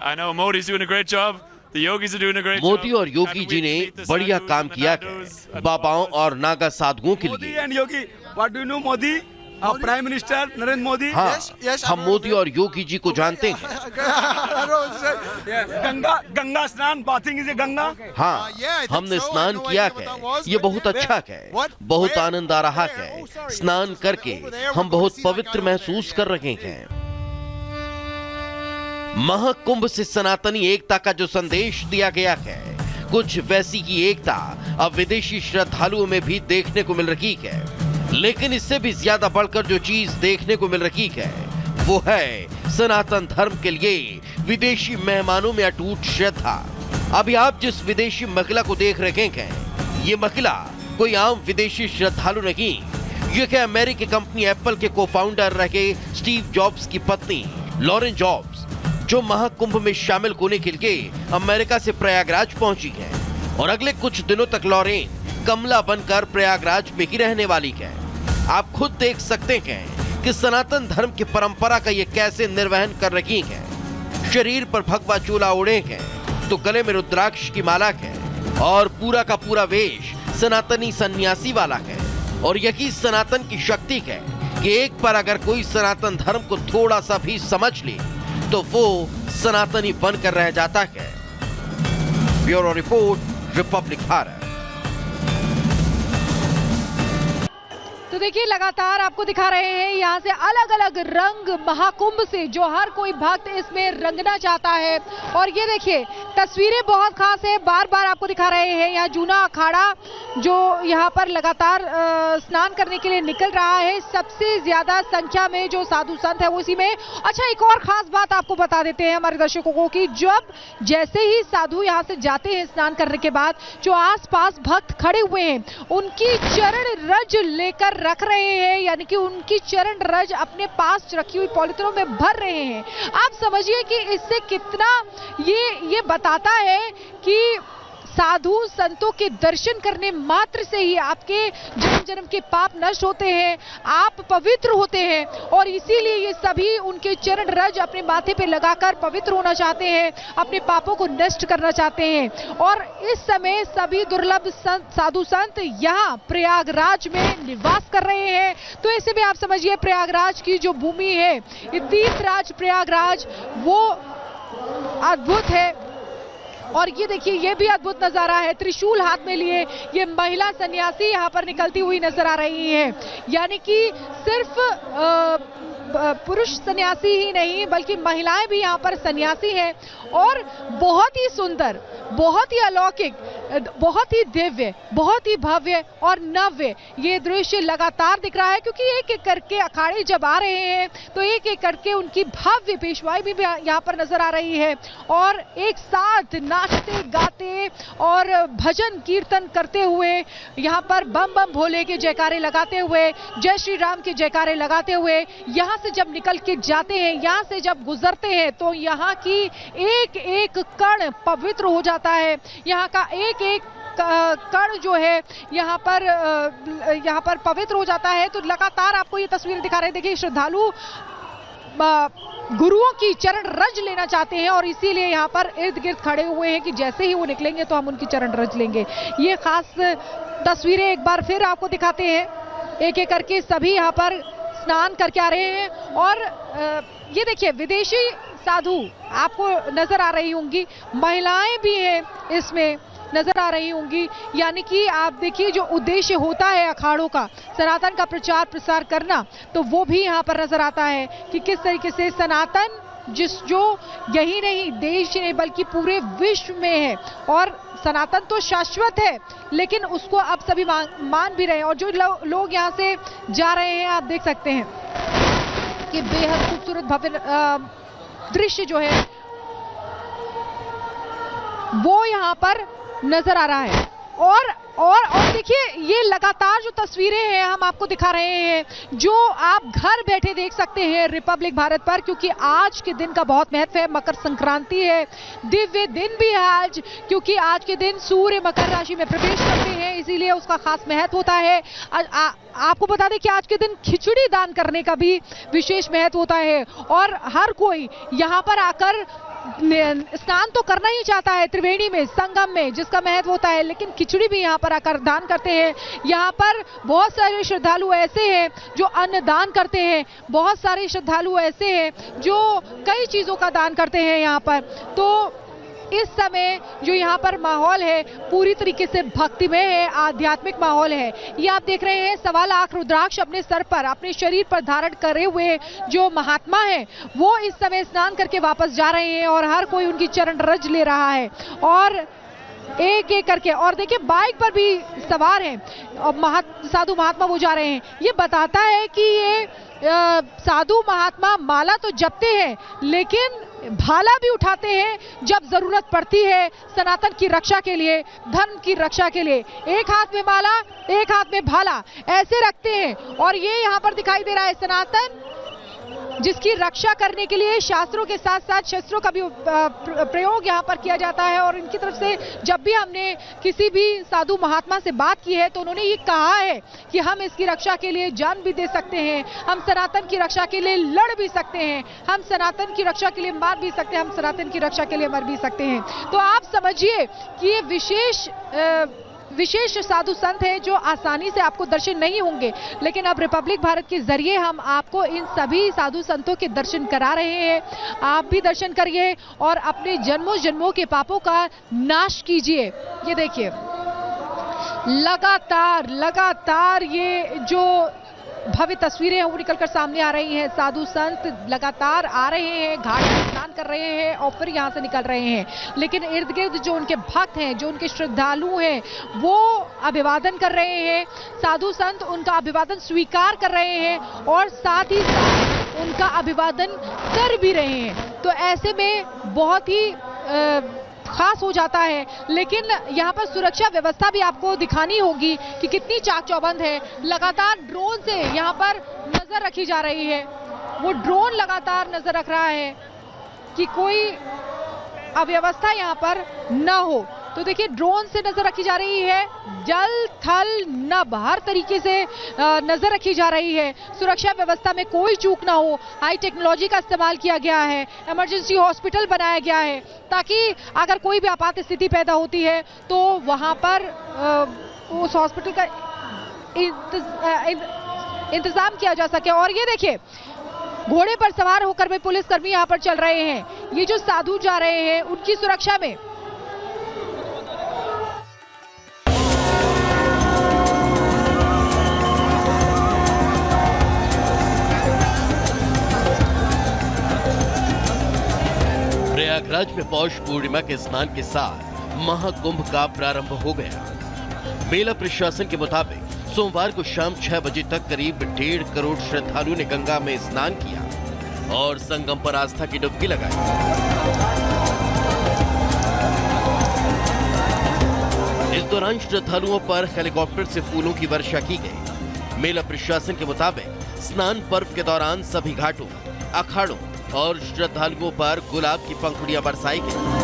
I know Modi's doing a great job. The yogis are doing a great job. Modi और योगी जी ने बढ़िया काम किया है बाबाओं और नागा साधुओं के Modi लिए। and Yogi, what do you know Modi? Our Prime Minister Narendra Modi. हाँ, हम मोदी और योगी जी को जानते हैं। गंगा स्नान, bathing is a गंगा. हाँ, हमने स्नान किया है, ये बहुत अच्छा है, बहुत आनंद आ रहा है। स्नान करके हम बहुत पवित्र महसूस कर रहे हैं। महाकुंभ से सनातनी एकता का जो संदेश दिया गया है, कुछ वैसी ही एकता अब विदेशी श्रद्धालुओं में भी देखने को मिल रही है। लेकिन इससे भी ज्यादा बढ़कर जो चीज देखने को मिल रही है वो है सनातन धर्म के लिए विदेशी मेहमानों में अटूट श्रद्धा। अभी आप जिस विदेशी महिला को देख रहे हैं, ये महिला कोई आम विदेशी श्रद्धालु नहीं, ये है अमेरिकी कंपनी एप्पल के को-फाउंडर रहे स्टीव जॉब्स की पत्नी लॉरेन जॉब्स, जो महाकुंभ में शामिल होने के लिए अमेरिका से प्रयागराज पहुंची है और अगले कुछ दिनों तक लॉरेन कमला बनकर प्रयागराज में ही रहने वाली है। आप खुद देख सकते हैं कि सनातन धर्म की परंपरा का ये कैसे निर्वहन कर रही हैं। शरीर पर भगवा चोला ओढ़े हैं तो गले में रुद्राक्ष की माला है और पूरा का पूरा वेश सनातनी सन्यासी वाला है। और यही सनातन की शक्ति है कि एक पर अगर कोई सनातन धर्म को थोड़ा सा भी समझ ले तो वो सनातनी बनकर रह जाता है। Bureau report, Republic Bharat. तो देखिए लगातार आपको दिखा रहे हैं यहाँ से अलग अलग रंग महाकुंभ से जो हर कोई भक्त इसमें रंगना चाहता है। और ये देखिए तस्वीरें बहुत खास है, बार बार आपको दिखा रहे हैं यहाँ जूना अखाड़ा जो यहाँ पर लगातार स्नान करने के लिए निकल रहा है। सबसे ज्यादा संख्या में जो साधु संत है वो इसी में। अच्छा, एक और खास बात आपको बता देते हैं हमारे दर्शकों को कि जब जैसे ही साधु यहाँ से जाते हैं स्नान करने के बाद, जो आसपास भक्त खड़े हुए हैं उनकी चरण रज लेकर रख रहे हैं, यानी कि उनकी चरण रज अपने पास रखी हुई पॉलिथीनों में भर रहे हैं। आप समझिए कि इससे कितना ये बताता है कि साधु संतों के दर्शन करने मात्र से ही आपके जन्म जन्म के पाप नष्ट होते हैं, आप पवित्र होते हैं। और इसीलिए ये सभी उनके चरण रज अपने माथे पे लगाकर पवित्र होना चाहते हैं, अपने पापों को नष्ट करना चाहते हैं। और इस समय सभी दुर्लभ साधु संत यहाँ प्रयागराज में निवास कर रहे हैं। तो ऐसे में आप समझिए प्रयागराज की जो भूमि है, तीर्थराज प्रयागराज, वो अद्भुत है। और ये देखिए ये भी अद्भुत नजारा है, त्रिशूल हाथ में लिए ये महिला सन्यासी यहाँ पर निकलती हुई नजर आ रही है। यानी कि सिर्फ पुरुष सन्यासी ही नहीं बल्कि महिलाएं भी यहाँ पर सन्यासी हैं। और बहुत ही सुंदर, बहुत ही अलौकिक, बहुत ही दिव्य, बहुत ही भव्य और नव्य ये दृश्य लगातार दिख रहा है। क्योंकि एक एक करके अखाड़े जब आ रहे हैं तो एक एक करके उनकी भव्य पेशवाई भी यहाँ पर नजर आ रही है। और एक साथ नाचते गाते और भजन कीर्तन करते हुए यहाँ पर बम बम भोले के जयकारे लगाते हुए, जय श्री राम के जयकारे लगाते हुए यहाँ से जब निकल के जाते हैं, यहाँ से जब गुजरते हैं तो यहाँ की एक एक कण पवित्र हो जाता है। यहाँ का एक एक कण जो है यहाँ पर पवित्र हो जाता है। तो लगातार आपको ये तस्वीर दिखा रहे हैं। देखिए श्रद्धालु गुरुओं की चरण रज लेना चाहते हैं और इसीलिए यहाँ पर इर्द गिर्द खड़े हुए हैं कि जैसे ही वो निकलेंगे तो हम उनकी चरण रज लेंगे। ये खास तस्वीरें एक बार फिर आपको दिखाते हैं। एक एक करके सभी यहाँ पर स्नान करके आ रहे हैं। और ये देखिए विदेशी साधु आपको नजर आ रही होंगी, महिलाएं भी हैं इसमें नजर आ रही होंगी। यानी कि आप देखिए जो उद्देश्य होता है अखाड़ों का, सनातन का प्रचार प्रसार करना, तो वो भी यहाँ पर नजर आता है कि किस तरीके से सनातन जो यही नहीं देश नहीं बल्कि पूरे विश्व में है। और सनातन तो शाश्वत है लेकिन उसको अब सभी मान भी रहे हैं। और जो लोग यहाँ से जा रहे हैं आप देख सकते हैं कि बेहद खूबसूरत भव्य दृश्य जो है वो यहाँ पर नजर आ रहा है। और देखिए ये लगातार जो तस्वीरें हैं हम आपको दिखा रहे हैं, जो आप घर बैठे देख सकते हैं रिपब्लिक भारत पर, क्योंकि आज के दिन का बहुत महत्व है। मकर संक्रांति है, दिव्य दिन भी है आज, क्योंकि आज के दिन सूर्य मकर राशि में प्रवेश करते हैं, इसीलिए उसका खास महत्व होता है। आपको बता दें कि आज के दिन खिचड़ी दान करने का भी विशेष महत्व होता है। और हर कोई यहाँ पर आकर स्नान तो करना ही चाहता है त्रिवेणी में, संगम में, जिसका महत्व होता है, लेकिन खिचड़ी भी यहाँ पर आकर दान करते हैं। यहाँ पर बहुत सारे श्रद्धालु ऐसे हैं जो अन्न दान करते हैं, बहुत सारे श्रद्धालु ऐसे हैं जो कई चीजों का दान करते हैं यहाँ पर। तो इस समय जो यहाँ पर माहौल है पूरी तरीके से भक्तिमय है, आध्यात्मिक माहौल है। ये आप देख रहे हैं 1.25 लाख रुद्राक्ष अपने सर पर, अपने शरीर पर धारण करे हुए जो महात्मा है वो इस समय स्नान करके वापस जा रहे हैं और हर कोई उनकी चरण रज ले रहा है और एक एक करके। और देखिए बाइक पर भी सवार हैं और साधु महात्मा वो जा रहे हैं। ये बताता है कि ये साधु महात्मा माला तो जपते हैं लेकिन भाला भी उठाते हैं जब जरूरत पड़ती है सनातन की रक्षा के लिए, धर्म की रक्षा के लिए। एक हाथ में माला, एक हाथ में भाला ऐसे रखते हैं और ये यहाँ पर दिखाई दे रहा है सनातन जिसकी रक्षा करने के लिए शास्त्रों के साथ साथ शस्त्रों का भी प्रयोग यहाँ पर किया जाता है। और इनकी तरफ से जब भी हमने किसी भी साधु महात्मा से बात की है तो उन्होंने ये कहा है कि हम इसकी रक्षा के लिए जान भी दे सकते हैं, हम सनातन की रक्षा के लिए लड़ भी सकते हैं, हम सनातन की रक्षा के लिए मार भी सकते हैं, हम सनातन की रक्षा के लिए मर भी सकते हैं। तो आप समझिए कि ये विशेष साधु संत हैं जो आसानी से आपको दर्शन नहीं होंगे, लेकिन अब रिपब्लिक भारत के जरिए हम आपको इन सभी साधु संतों के दर्शन करा रहे हैं। आप भी दर्शन करिए और अपने जन्मों जन्मों के पापों का नाश कीजिए। ये देखिए लगातार ये जो भव्य तस्वीरें हैं वो निकलकर सामने आ रही हैं। साधु संत लगातार आ रहे हैं, घाट में स्नान कर रहे हैं और फिर यहाँ से निकल रहे हैं, लेकिन इर्द गिर्द जो उनके भक्त हैं, जो उनके श्रद्धालु हैं, वो अभिवादन कर रहे हैं। साधु संत उनका अभिवादन स्वीकार कर रहे हैं और साथ ही साथ उनका अभिवादन कर भी रहे हैं। तो ऐसे में बहुत ही खास हो जाता है। लेकिन यहाँ पर सुरक्षा व्यवस्था भी आपको दिखानी होगी कि कितनी चाक चौबंद है। लगातार ड्रोन से यहाँ पर नजर रखी जा रही है, वो ड्रोन लगातार नजर रख रहा है कि कोई अव्यवस्था यहाँ पर न हो। तो देखिए ड्रोन से नजर रखी जा रही है, जल थल नभ हर तरीके से नजर रखी जा रही है, सुरक्षा व्यवस्था में कोई चूक ना हो। हाई टेक्नोलॉजी का इस्तेमाल किया गया है, इमरजेंसी हॉस्पिटल बनाया गया है ताकि अगर कोई भी आपात स्थिति पैदा होती है तो वहां पर उस हॉस्पिटल का इंतजाम किया जा सके। और ये देखिए घोड़े पर सवार होकर भी पुलिसकर्मी यहाँ पर चल रहे हैं। ये जो साधु जा रहे हैं उनकी सुरक्षा में प्रयागराज में पौष पूर्णिमा के स्नान के साथ महाकुंभ का प्रारंभ हो गया। मेला प्रशासन के मुताबिक सोमवार को शाम 6 बजे तक करीब 1.5 करोड़ श्रद्धालुओं ने गंगा में स्नान किया और संगम पर आस्था की डुबकी लगाई। इस दौरान श्रद्धालुओं पर हेलीकॉप्टर से फूलों की वर्षा की गई। मेला प्रशासन के मुताबिक स्नान पर्व के दौरान सभी घाटों, अखाड़ों और श्रद्धालुओं पर गुलाब की पंखुड़ियां बरसाई गई।